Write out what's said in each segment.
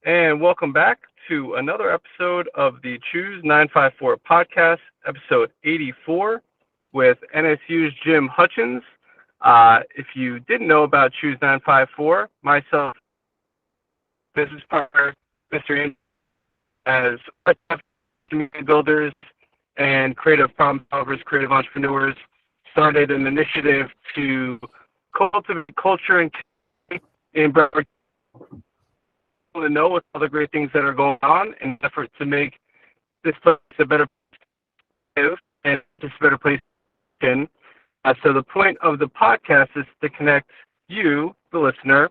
and welcome back to another episode of the Choose954 podcast, episode 84, with NSU's Jim Hutchens. If you didn't know about Choose954, myself, business partner, Mr. Ian, as community builders and creative problem solvers, creative entrepreneurs, started an initiative to cultivate culture and in Broward to know with all the great things that are going on in an effort to make this place a better place to live and just a better place to live in. So the point of the podcast is to connect you, the listener,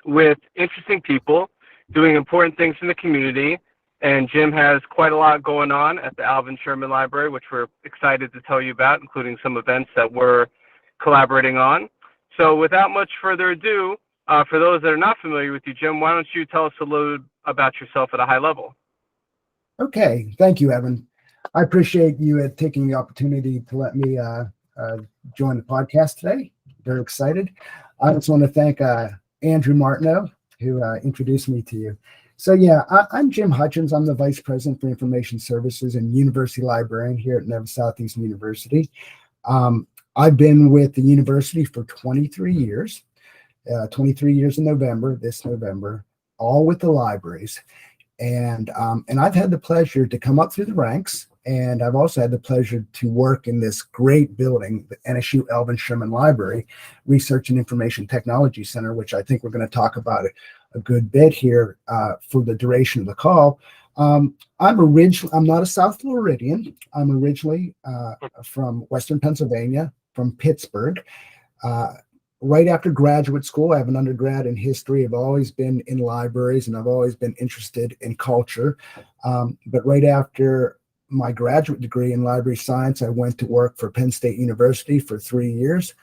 with interesting people doing important things in the community. And Jim has quite a lot going on at the Alvin Sherman Library, which we're excited to tell you about, including some events that we're collaborating on. So without much further ado, for those that are not familiar with you, Jim, why don't you tell us a little about yourself at a high level? Okay, thank you, Evan. I appreciate you taking the opportunity to let me join the podcast today. Very excited. I just want to thank Andrew Martineau, who introduced me to you. So yeah, I'm Jim Hutchens. I'm the Vice President for Information Services and University Librarian here at Nevada Southeastern University. I've been with the university for 23 years. 23 years in this November, all with the libraries. And I've had the pleasure to come up through the ranks, and I've also had the pleasure to work in this great building, the NSU Alvin Sherman Library, Research and Information Technology Center, which I think we're going to talk about a good bit here for the duration of the call. I'm not a South Floridian. I'm originally from Western Pennsylvania, from Pittsburgh. Right after graduate school, I have an undergrad in history. I've always been in libraries and I've always been interested in culture. But right after my graduate degree in library science, I went to work for Penn State University for 3 years.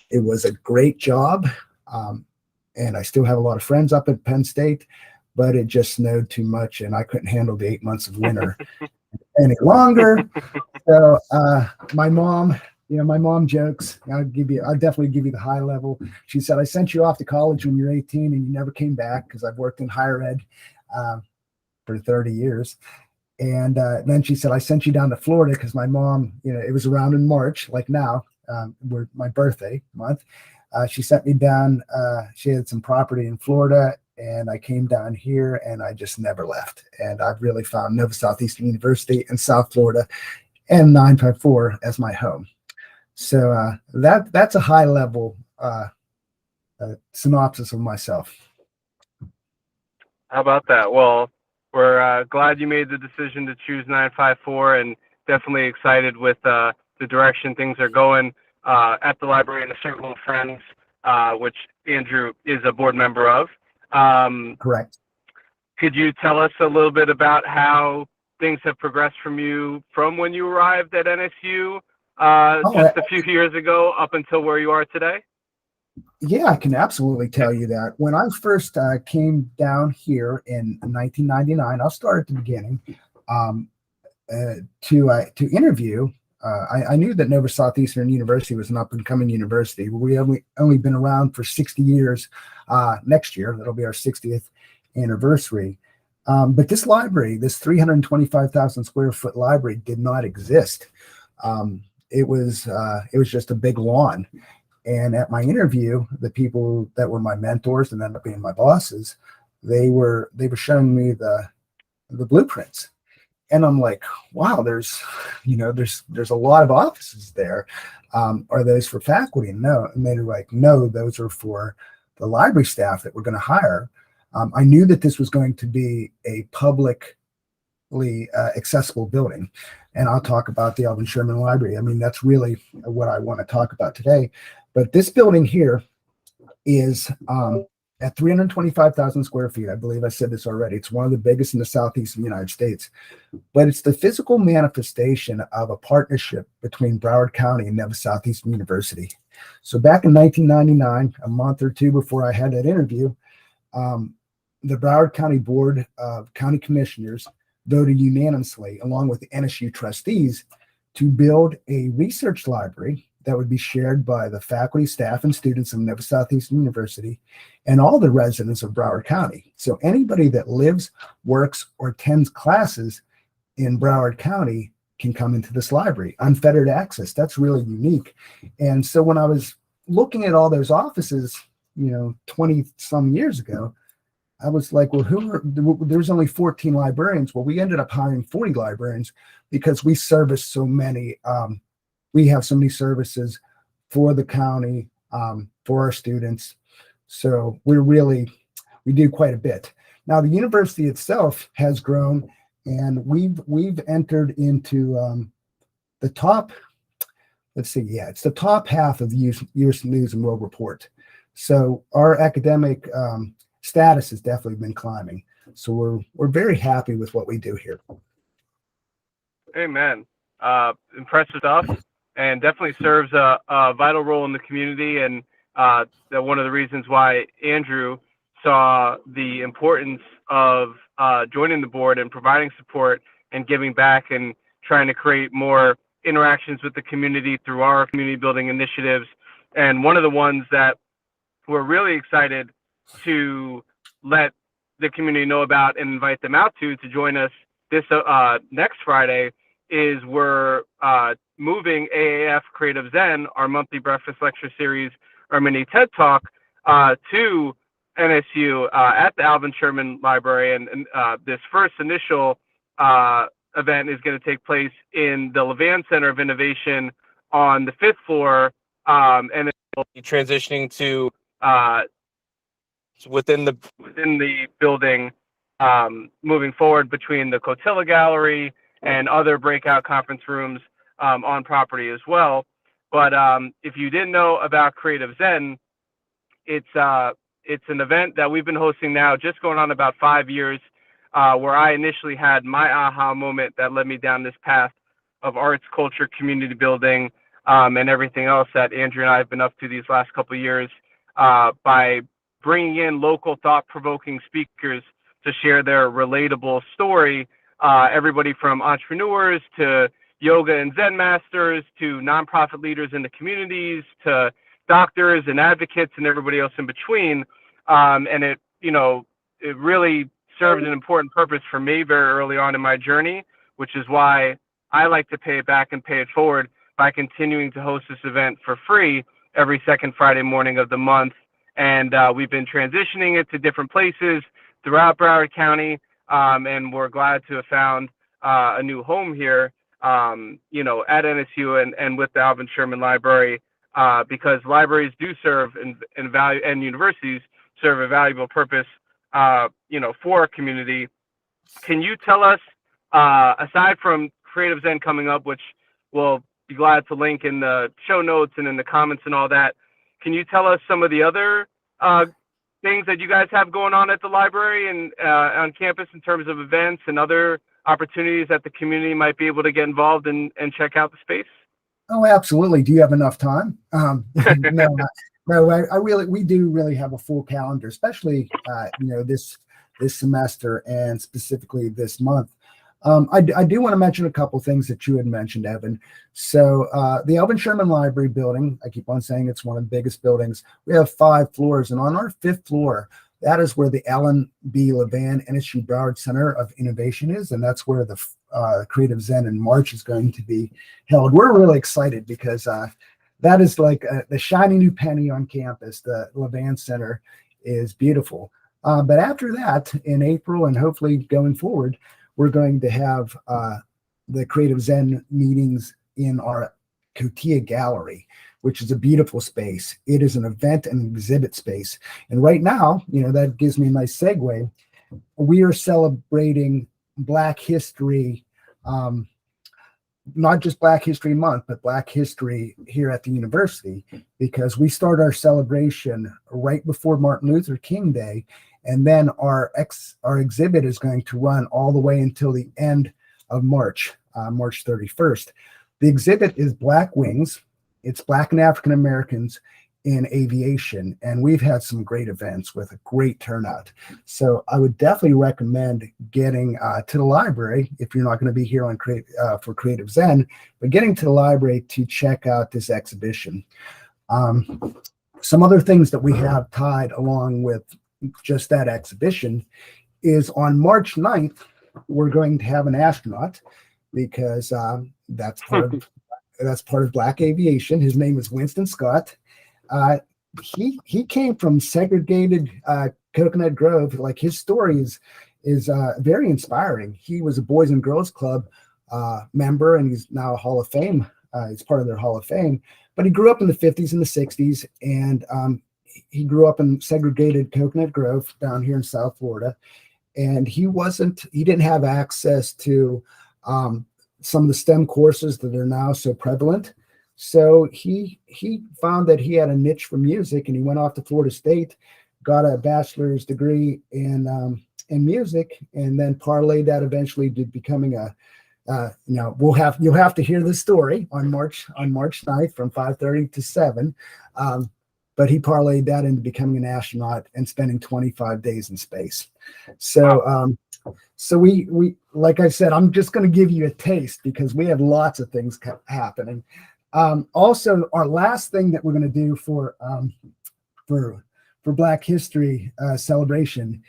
It was a great job. And I still have a lot of friends up at Penn State, but it just snowed too much and I couldn't handle the 8 months of winter any longer. So my mom jokes. I'll definitely give you the high level. She said, I sent you off to college when you're 18 and you never came back, because I've worked in higher ed for 30 years. And then she said, I sent you down to Florida because my mom, it was around in March, like now, my birthday month. She sent me down. She had some property in Florida, and I came down here and I just never left. And I've really found Nova Southeastern University in South Florida and 954 as my home. So that's a high level synopsis of myself. How about that? Well, we're glad you made the decision to choose 954, and definitely excited with the direction things are going at the library and a circle of friends, which Andrew is a board member of. Correct. Could you tell us a little bit about how things have progressed from when you arrived at NSU just a few years ago up until where you are today? Yeah, I can absolutely tell you that. When I first came down here in 1999, I'll start at the beginning, to interview. I knew that Nova Southeastern University was an up-and-coming university. We only been around for 60 years. Next year, that'll be our 60th anniversary. But this library, this 325,000 square foot library, did not exist. It was just a big lawn. And at my interview, the people that were my mentors and ended up being my bosses, they were showing me the blueprints. And I'm like, wow, there's a lot of offices there. Are those for faculty? And they were like, no, those are for the library staff that we're going to hire. I knew that this was going to be a publicly accessible building. And I'll talk about the Alvin Sherman Library. I mean, that's really what I want to talk about today. But this building here is at 325,000 square feet. I believe I said this already. It's one of the biggest in the southeast of the United States. But it's the physical manifestation of a partnership between Broward County and Nova Southeastern University. So back in 1999, a month or two before I had that interview, the Broward County Board of County Commissioners voted unanimously, along with the NSU trustees, to build a research library that would be shared by the faculty, staff, and students of Nova Southeastern University and all the residents of Broward County. So anybody that lives, works, or attends classes in Broward County can come into this library. Unfettered access. That's really unique. And so when I was looking at all those offices, 20 some years ago, I was like, well, there's only 14 librarians. Well, we ended up hiring 40 librarians because we service so many. We have so many services for the county, for our students. So we do quite a bit. Now, the university itself has grown, and we've entered into the top, it's the top half of the U.S. News and World Report. So our academic status has definitely been climbing. So we're very happy with what we do here. Amen. Impressive stuff, and definitely serves a vital role in the community. And that one of the reasons why Andrew saw the importance of joining the board and providing support and giving back and trying to create more interactions with the community through our community building initiatives. And one of the ones that we're really excited to let the community know about and invite them out to join us this next Friday is we're moving AAF CreativeZen, our monthly breakfast lecture series, our mini TED Talk, to NSU at the Alvin Sherman Library. And this first initial event is going to take place in the Levan Center of Innovation on the 5th floor, and it will be transitioning to within the building, moving forward between the Cotilla Gallery and other breakout conference rooms on property as well. But if you didn't know about CreativeZen, it's an event that we've been hosting now, just going on about 5 years, where I initially had my aha moment that led me down this path of arts, culture, community building, and everything else that Andrew and I have been up to these last couple of years, by bringing in local thought-provoking speakers to share their relatable story. Everybody from entrepreneurs to yoga and Zen masters to nonprofit leaders in the communities to doctors and advocates and everybody else in between. And it really served an important purpose for me very early on in my journey, which is why I like to pay it back and pay it forward by continuing to host this event for free every second Friday morning of the month. And we've been transitioning it to different places throughout Broward County, and we're glad to have found a new home here, at NSU and with the Alvin Sherman Library, because libraries do serve and universities serve a valuable purpose, for our community. Can you tell us, aside from CreativeZen coming up, which we'll be glad to link in the show notes and in the comments and all that, can you tell us some of the other things that you guys have going on at the library and on campus in terms of events and other opportunities that the community might be able to get involved in and check out the space? Oh, absolutely. Do you have enough time? We do really have a full calendar, especially, this semester and specifically this month. I do want to mention a couple things that you had mentioned, Evan. So the Alvin Sherman Library building, I keep on saying it's one of the biggest buildings. We have 5 floors, and on our 5th floor, that is where the Alan B. Levan NSU Broward Center of Innovation is, and that's where the CreativeZen in March is going to be held. We're really excited because that is like the shiny new penny on campus. The Levan Center is beautiful. But after that, in April and hopefully going forward, we're going to have the CreativeZen meetings in our Cotilla Gallery, which is a beautiful space. It is an event and exhibit space. And right now, that gives me a nice segue. We are celebrating Black History, not just Black History Month, but Black History here at the university, because we start our celebration right before Martin Luther King Day. And then our exhibit is going to run all the way until the end of March, March 31st. The exhibit is Black Wings. It's Black and African Americans in aviation, and we've had some great events with a great turnout. So I would definitely recommend getting to the library if you're not going to be here on for CreativeZen, but getting to the library to check out this exhibition. Some other things that we have tied along with just that exhibition is on March 9th, we're going to have an astronaut, because that's part of Black aviation. His name is Winston Scott. He came from segregated Coconut Grove. Like, his story is very inspiring. He was a Boys and Girls Club member, and he's now a Hall of Fame. He's part of their Hall of Fame. But he grew up in the 50s and the 60s, and he grew up in segregated Coconut Grove down here in South Florida. And he didn't have access to some of the STEM courses that are now so prevalent. So he found that he had a niche for music, and he went off to Florida State, got a bachelor's degree in music, and then parlayed that eventually to becoming you'll have to hear the story on March 9th from 5:30 to 7. But he parlayed that into becoming an astronaut and spending 25 days in space. So, so we like I said, I'm just going to give you a taste, because we have lots of things happening. Also, our last thing that we're going to do for Black History celebration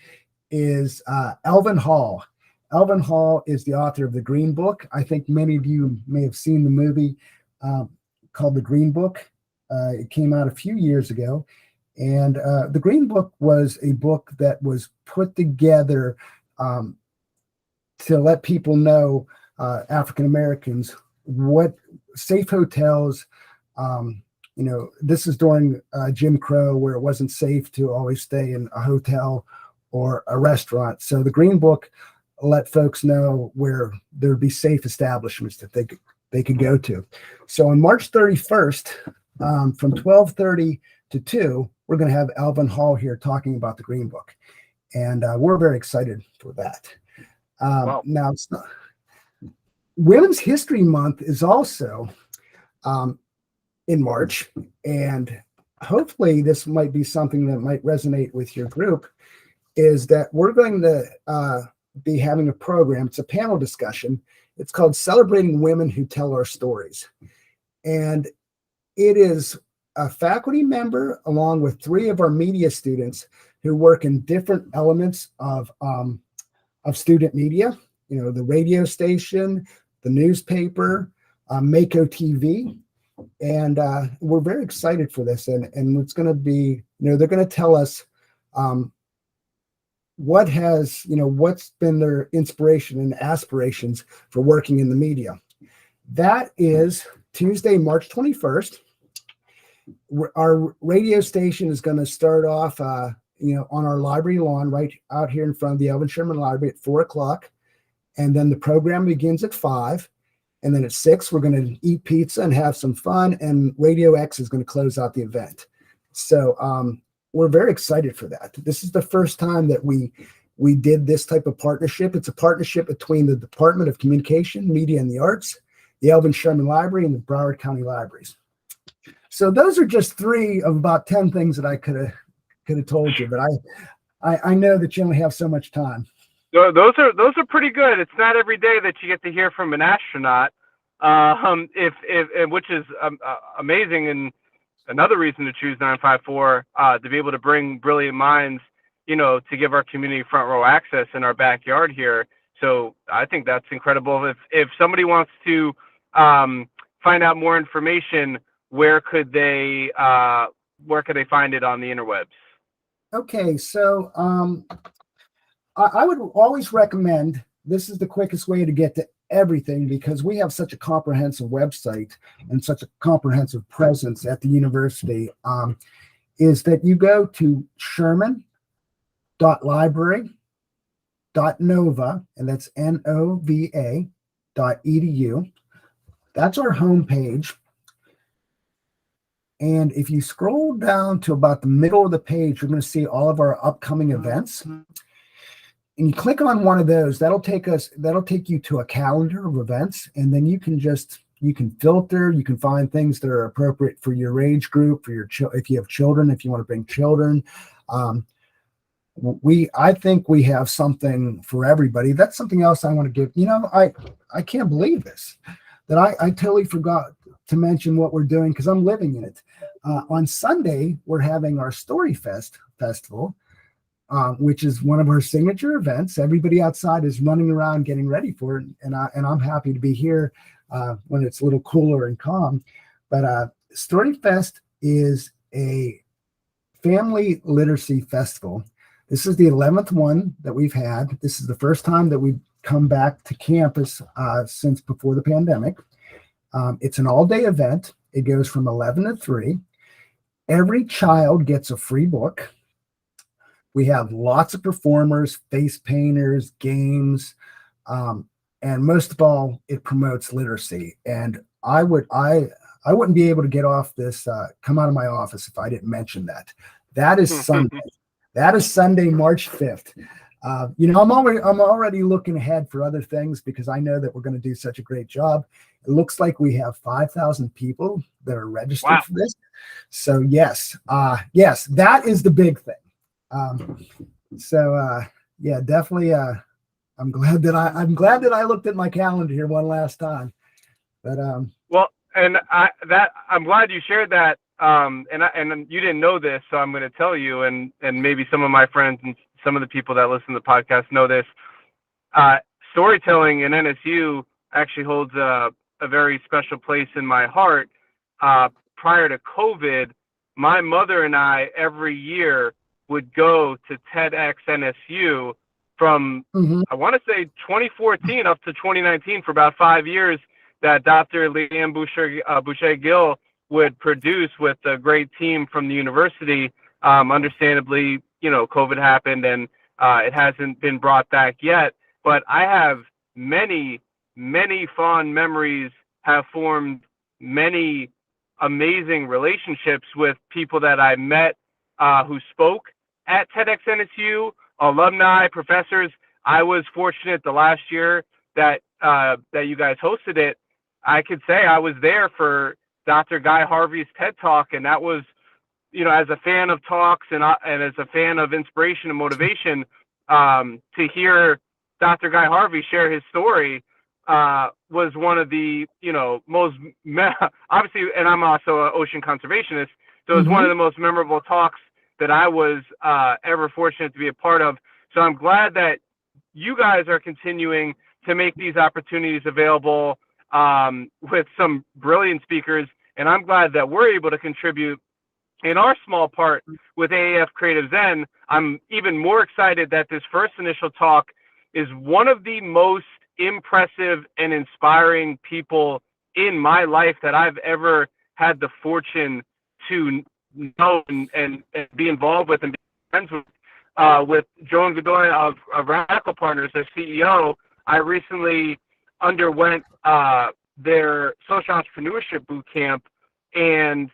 is Alvin Hall. Alvin Hall is the author of The Green Book. I think many of you may have seen the movie called The Green Book. It came out a few years ago. And The Green Book was a book that was put together to let people know, African Americans, what safe hotels, this is during Jim Crow, where it wasn't safe to always stay in a hotel or a restaurant. So the Green Book let folks know where there'd be safe establishments that they could go to. So on March 31st, from 12:30 to 2, we're going to have Alvin Hall here talking about the Green Book. And we're very excited for that. Wow. Now, Women's History Month is also in March, and hopefully this might be something that might resonate with your group, is that we're going to be having a program. It's a panel discussion. It's called Celebrating Women Who Tell Our Stories. And it is a faculty member along with 3 of our media students who work in different elements of student media, the radio station, the newspaper, Mako TV. And we're very excited for this. And it's going to be, they're going to tell us what's been their inspiration and aspirations for working in the media. That is Tuesday, March 21st. Our radio station is going to start off, on our library lawn right out here in front of the Alvin Sherman Library at 4:00. And then the program begins at 5. And then at 6, we're going to eat pizza and have some fun. And Radio X is going to close out the event. So we're very excited for that. This is the first time that we did this type of partnership. It's a partnership between the Department of Communication, Media, and the Arts, the Alvin Sherman Library, and the Broward County Libraries. So those are just 3 of about 10 things that I could have told you, but I know that you only have so much time. Those are pretty good. It's not every day that you get to hear from an astronaut, which is amazing, and another reason to choose 954 to be able to bring brilliant minds, to give our community front row access in our backyard here. So I think that's incredible. If somebody wants to find out more information, where could they find it on the interwebs? Okay, so I would always recommend, this is the quickest way to get to everything, because we have such a comprehensive website and such a comprehensive presence at the university, is that you go to sherman.library.nova, and that's NOVA.edu. That's our homepage. And if you scroll down to about the middle of the page, you're going to see all of our upcoming events. And you click on one of those, that'll take you to a calendar of events, and then you can just you can filter, you can find things that are appropriate for your age group, for your if you have children, if you want to bring children. I think we have something for everybody. That's something else I want to give. I can't believe this, that I totally forgot to mention what we're doing, because I'm living in it. On Sunday, we're having our Story Festival, which is one of our signature events. Everybody outside is running around getting ready for it, and I'm happy to be here when it's a little cooler and calm. But Story Fest is a family literacy festival. This is the 11th one that we've had. This is the first time that we've come back to campus since before the pandemic. It's an all-day event. It goes from 11 to 3. Every child gets a free book. We have lots of performers, face painters, games, and most of all, it promotes literacy. And I wouldn't be able to get off this, come out of my office if I didn't mention that. That is Sunday. That is Sunday, March 5th. I'm already looking ahead for other things, because I know that we're going to do such a great job. It looks like we have 5,000 people that are registered for this. So yes, that is the big thing. Definitely. I'm glad that I looked at my calendar here one last time. But well, and I'm glad you shared that. And you didn't know this, so I'm going to tell you, and maybe some of my friends and some of the people that listen to the podcast know this. Storytelling in NSU actually holds a very special place in my heart. Prior to COVID, my mother and I every year would go to TEDx NSU from, I want to say 2014 up to 2019, for about 5 years, that Dr. Leanne Boucher-Gill would produce with a great team from the university. Understandably, COVID happened and it hasn't been brought back yet, but I have many, many fond memories, have formed many amazing relationships with people that I met who spoke at TEDx NSU, alumni, professors. I was fortunate the last year that you guys hosted it. I could say I was there for Dr. Guy Harvey's TED Talk, and that was, as a fan of talks and as a fan of inspiration and motivation, to hear Dr. Guy Harvey share his story was one of the, most obviously, and I'm also an ocean conservationist, so it was one of the most memorable talks that I was ever fortunate to be a part of. So I'm glad that you guys are continuing to make these opportunities available with some brilliant speakers, and I'm glad that we're able to contribute in our small part with AAF CreativeZen. I'm even more excited that this first initial talk is one of the most impressive and inspiring people in my life that I've ever had the fortune to know and be involved with and be friends with Joan Godoy of Radical Partners, their CEO. I recently underwent their social entrepreneurship boot camp, and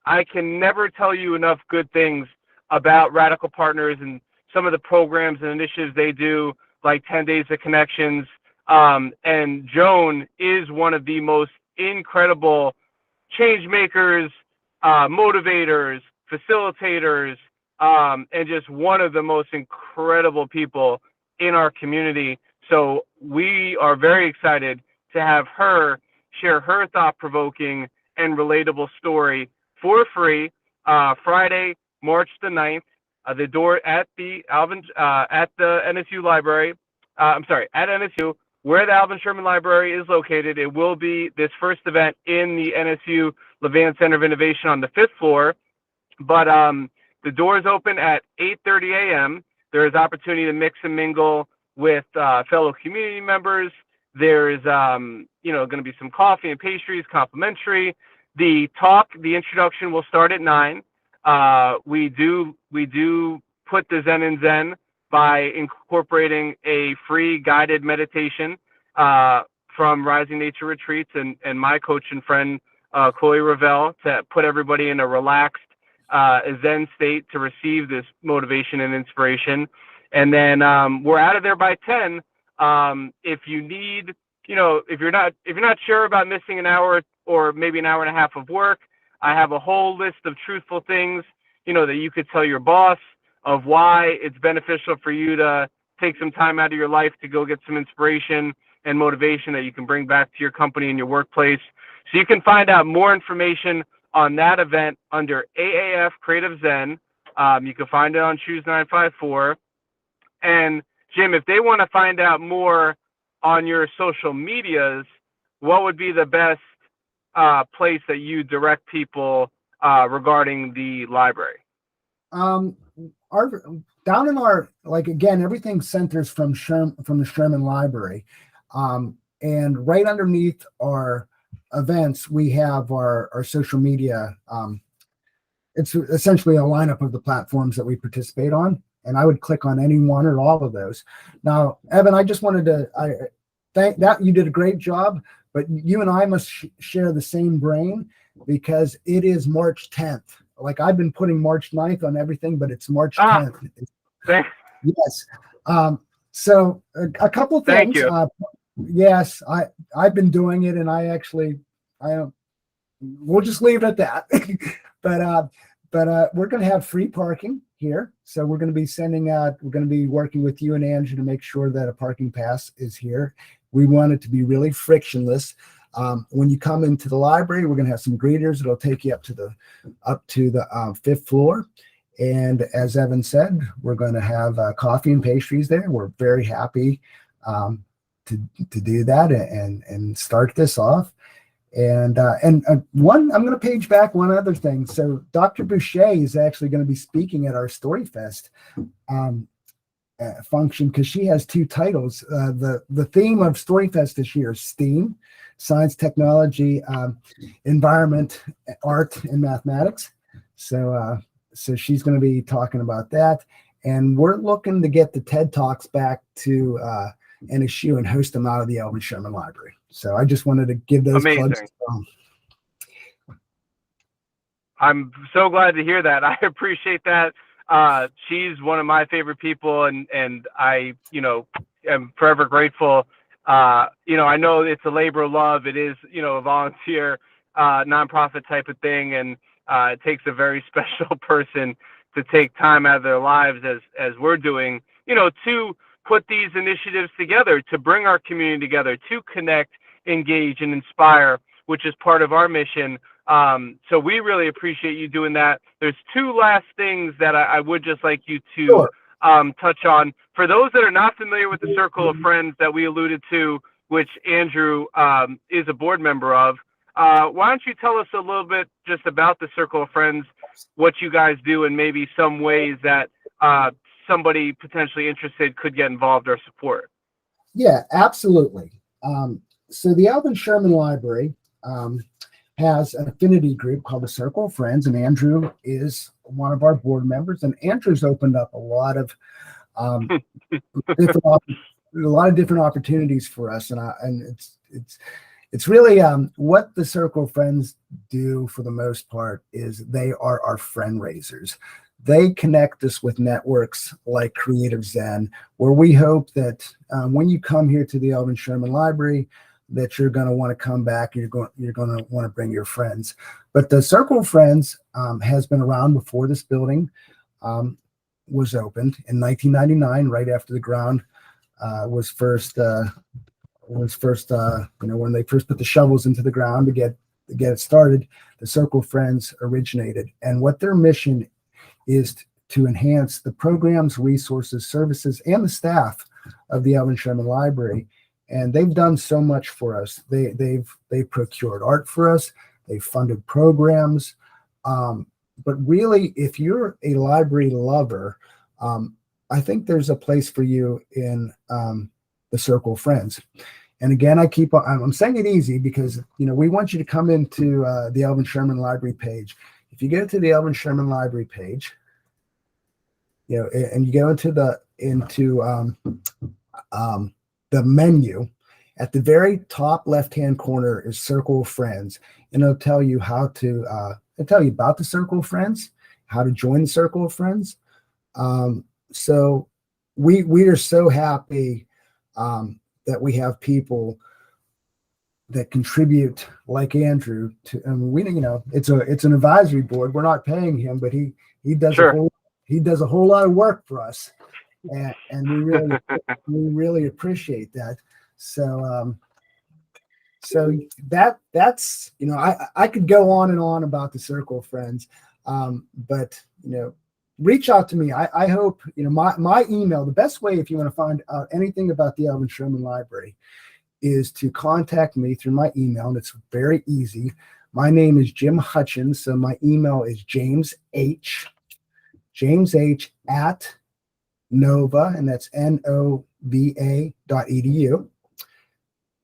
I can never tell you enough good things about Radical Partners and some of the programs and initiatives they do, like 10 Days of Connections. And Joan is one of the most incredible change makers, motivators, facilitators, and just one of the most incredible people in our community. So we are very excited to have her share her thought-provoking and relatable story for free, Friday, March the 9th, the door at the NSU Library. At NSU, where the Alvin Sherman Library is located. It will be this first event in the NSU Levan Center of Innovation on the 5th floor. But the doors open at 8:30 a.m. There is opportunity to mix and mingle with fellow community members. There's going to be some coffee and pastries, complimentary. The introduction will start at 9. We do put the Zen in Zen by incorporating a free guided meditation from Rising Nature Retreats and my coach and friend, Chloe Ravel, to put everybody in a relaxed Zen state to receive this motivation and inspiration. And then we're out of there by 10. If you need, if you're not sure about missing an hour or maybe an hour and a half of work, I have a whole list of truthful things, that you could tell your boss of why it's beneficial for you to take some time out of your life to go get some inspiration and motivation that you can bring back to your company and your workplace. So you can find out more information on that event under AAF CreativeZen. You can find it on Choose954. And Jim, if they want to find out more on your social medias, what would be the best place that you direct people regarding the library? Down in our, like, again, everything centers from the Sherman Library, and right underneath our events we have our social media. It's essentially a lineup of the platforms that we participate on, and I would click on any one or all of those. Now, Evan, I just wanted to thank that you did a great job, but you and I must share the same brain, because it is March 10th. Like, I've been putting March 9th on everything, but it's March 10th. Yes. So a couple things. Thank you. Yes, I've been doing it, and we'll just leave it at that. but we're going to have free parking here. So we're going to be working with you and Andrew to make sure that a parking pass is here. We want it to be really frictionless. When you come into the library, we're going to have some greeters that'll take you up to the fifth floor. And as Evan said, we're going to have coffee and pastries there. We're very happy to do that and start this off. And I'm going to page back one other thing. So Dr. Boucher is actually going to be speaking at our StoryFest function, because she has two titles. The theme of StoryFest this year is STEAM: science, technology, environment, art, and mathematics. So she's going to be talking about that. And we're looking to get the TED Talks back to NSU and host them out of the Alvin Sherman Library. So I just wanted to give those plugs. I'm so glad to hear that. I appreciate that. She's one of my favorite people, and I, am forever grateful. I know it's a labor of love. It is, a volunteer, nonprofit type of thing, and it takes a very special person to take time out of their lives, as we're doing, to put these initiatives together, to bring our community together, to connect, engage, and inspire, which is part of our mission. So we really appreciate you doing that. There's two last things that I would just like you to touch on. For those that are not familiar with the Circle of Friends that we alluded to, which Andrew is a board member of, why don't you tell us a little bit just about the Circle of Friends, what you guys do, and maybe some ways that somebody potentially interested could get involved or support? Yeah, absolutely. So the Alvin Sherman Library has an affinity group called the Circle of Friends, and Andrew is one of our board members. And Andrew's opened up a lot of different opportunities for us, and it's really what the Circle of Friends do for the most part is they are our friend raisers. They connect us with networks like CreativeZen, where we hope that when you come here to the Alvin Sherman Library, that you're going to want to come back. You're going to want to bring your friends. But the Circle of Friends has been around before this building was opened in 1999, right after the ground was first. When they first put the shovels into the ground to get it started, the Circle of Friends originated, and what their mission is to enhance the programs, resources, services, and the staff of the Alvin Sherman Library. And they've done so much for us. They've procured art for us. They've funded programs. But really, if you're a library lover, I think there's a place for you in the Circle of Friends. And again, I'm saying it easy because, we want you to come into the Alvin Sherman Library page. If you go to the Alvin Sherman Library page, and you go into the menu, at the very top left-hand corner is Circle of Friends, and it'll tell you about the Circle of Friends, how to join the Circle of Friends. So we are so happy that we have people that contribute like Andrew to, and we, it's an advisory board. We're not paying him, but he does Sure. he does a whole lot of work for us, and we really appreciate that. So so that's I could go on and on about the Circle of Friends, but reach out to me. I hope my email. The best way if you want to find out anything about the Alvin Sherman Library is to contact me through my email, and it's very easy. My name is Jim Hutchens, so my email is James H at Nova, and that's NOVA.edu.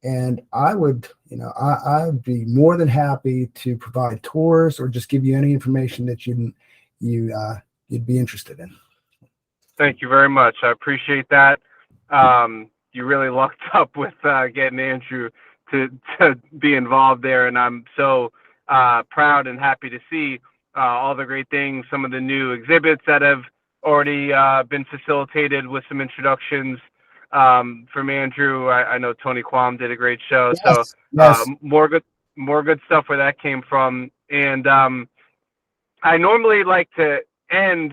And I would, I'd be more than happy to provide tours or just give you any information that you'd be interested in. Thank you very much. I appreciate that. You really lucked up with getting Andrew to be involved there, and I'm so proud and happy to see all the great things, some of the new exhibits that have already been facilitated with some introductions from Andrew. I know Tony Quam did a great show, Yes, so yes. more good stuff where that came from. And I normally like to end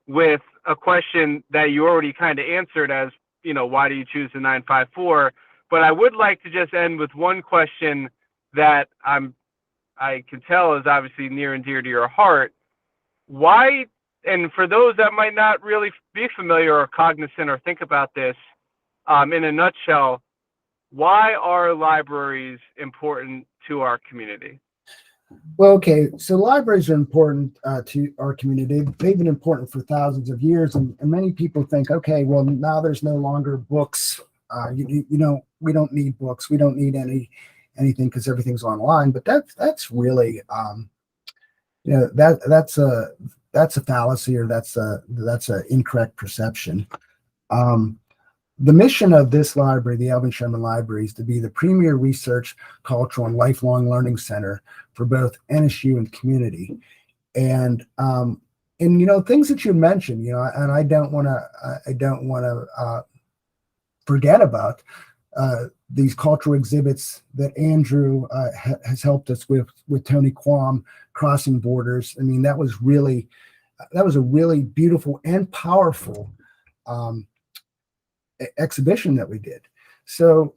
with a question that you already kind of answered as, why do you choose the 954? But I would like to just end with one question that I can tell is obviously near and dear to your heart. Why, and for those that might not really be familiar or cognizant or think about this, in a nutshell, why are libraries important to our community? Well, okay, so libraries are important to our community. They've been important for thousands of years, and many people think, okay, well, now there's no longer books. We don't need books. We don't need anything because everything's online. But that's really, that's a fallacy, or that's a incorrect perception. The mission of this library, the Alvin Sherman Library, is to be the premier research, cultural, and lifelong learning center for both NSU and community. And things that you mentioned, and I don't want to forget about these cultural exhibits that Andrew has helped us with Tony Quam, Crossing Borders. I mean, that was a really beautiful and powerful exhibition that we did. So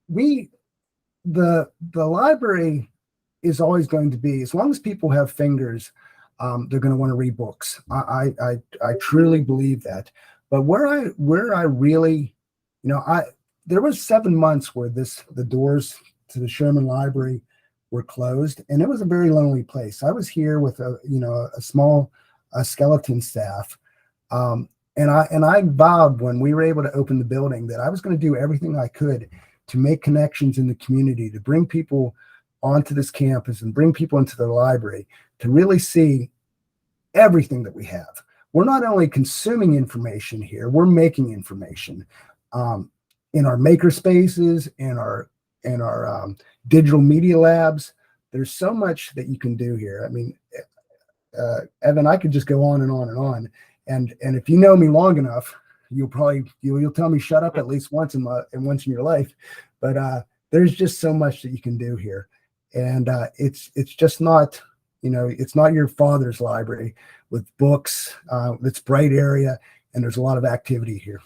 the library is always going to be, as long as people have fingers, they're going to want to read books. I truly believe that. But where I really, there was 7 months where the doors to the Sherman Library were closed, and it was a very lonely place. I was here with a small skeleton staff. And I vowed when we were able to open the building that I was going to do everything I could to make connections in the community, to bring people onto this campus and bring people into the library to really see everything that we have. We're not only consuming information here, we're making information in our maker spaces, in our digital media labs. There's so much that you can do here. I mean, Evan, I could just go on and on and on. And if you know me long enough, you'll tell me shut up at least once in your life. But there's just so much that you can do here, and it's just not it's not your father's library with books. It's bright area, and there's a lot of activity here.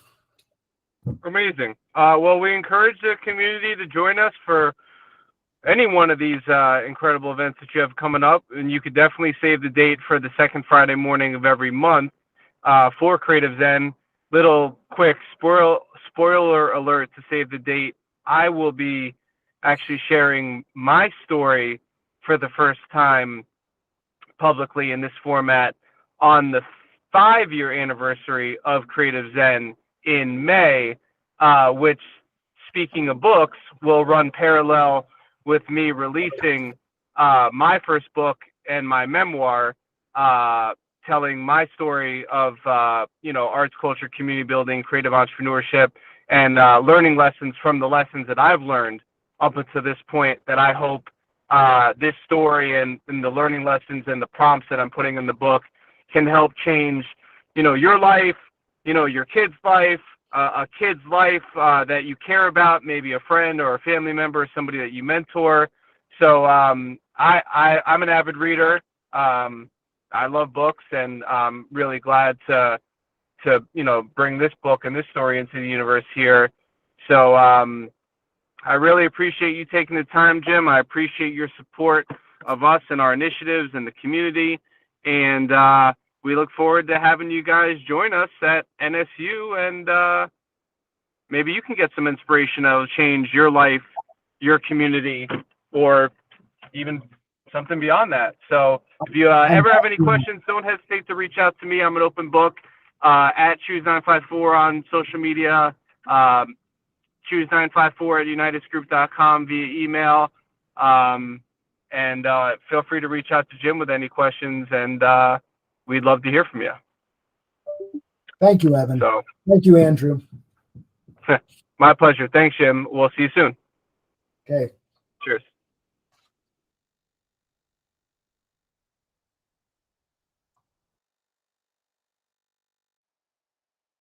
Amazing. Well, we encourage the community to join us for any one of these incredible events that you have coming up, and you could definitely save the date for the second Friday morning of every month. For CreativeZen, little quick spoiler alert to save the date. I will be actually sharing my story for the first time publicly in this format on the 5-year anniversary of CreativeZen in May, which, speaking of books, will run parallel with me releasing my first book and my memoir, telling my story of arts, culture, community building, creative entrepreneurship, and learning lessons from the lessons that I've learned up until this point, that I hope this story and the learning lessons and the prompts that I'm putting in the book can help change your life, your kid's life, a kid's life that you care about, maybe a friend or a family member, somebody that you mentor. So I'm an avid reader. I love books, and I'm really glad to bring this book and this story into the universe here. So I really appreciate you taking the time, Jim. I appreciate your support of us and our initiatives and the community. And we look forward to having you guys join us at NSU, and maybe you can get some inspiration that will change your life, your community, or even something beyond that. So if you ever have any questions, don't hesitate to reach out to me. I'm an open book at Choose954 on social media, Choose954 at unitedgroup.com via email. And feel free to reach out to Jim with any questions, and we'd love to hear from you. Thank you, Evan. So, thank you, Andrew. My pleasure. Thanks, Jim. We'll see you soon. Okay.